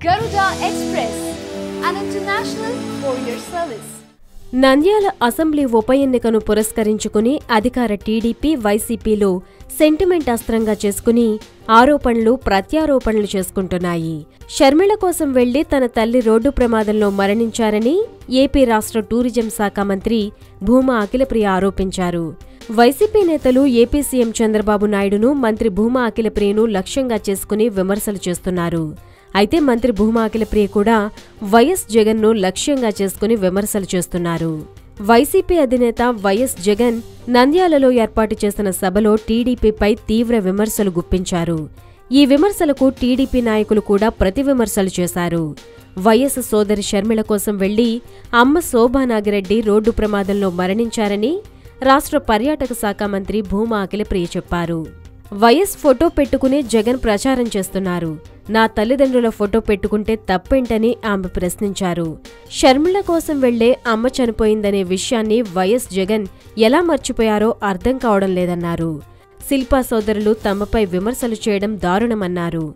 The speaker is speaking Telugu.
Garuda Express, an international courier service. Nandyal assembly ఉప ఎన్నికను పురస్కరించుకుని అధికార టీడీపీ వైసీపీలో సెంటిమెంట్ అస్త్రంగా చేసుకుని ఆరోపణలు ప్రత్యారోపణలు చేసుకుంటున్నాయి. షర్మిల కోసం వెళ్లి తన తల్లి రోడ్డు ప్రమాదంలో మరణించారని ఏపీ రాష్ట్ర టూరిజం శాఖ మంత్రి భూమా అఖిలప్రియ ఆరోపించారు. వైసీపీ నేతలు ఏపీ సీఎం చంద్రబాబు నాయుడును, మంత్రి భూమా అఖిలప్రియను లక్ష్యంగా చేసుకుని విమర్శలు చేస్తున్నారు. అయితే మంత్రి భూమా అఖిలప్రియ కూడా వైఎస్ జగన్ను లక్ష్యంగా చేసుకుని విమర్శలు చేస్తున్నారు. వైసీపీ అధినేత వైఎస్ జగన్ నంద్యాలలో ఏర్పాటు చేసిన సభలో టీడీపీపై తీవ్ర విమర్శలు గుప్పించారు. ఈ విమర్శలకు టీడీపీ నాయకులు కూడా ప్రతి విమర్శలు చేశారు. వైఎస్ సోదరి షర్మిల కోసం వెళ్లి అమ్మ శోభానాగిరెడ్డి రోడ్డు ప్రమాదంలో మరణించారని రాష్ట్ర పర్యాటక శాఖ మంత్రి భూమా అఖిలప్రియ చెప్పారు. వైఎస్ ఫోటో పెట్టుకుని జగన్ ప్రచారం చేస్తున్నారు. నా తల్లిదండ్రుల ఫోటో పెట్టుకుంటే తప్పేంటని ఆమె ప్రశ్నించారు. షర్మిల కోసం వెళ్లే అమ్మ చనిపోయిందనే విషయాన్ని వైఎస్ జగన్ ఎలా మర్చిపోయారో అర్థం కావడం లేదన్నారు. శిల్పా సోదరులు తమపై విమర్శలు చేయడం దారుణమన్నారు.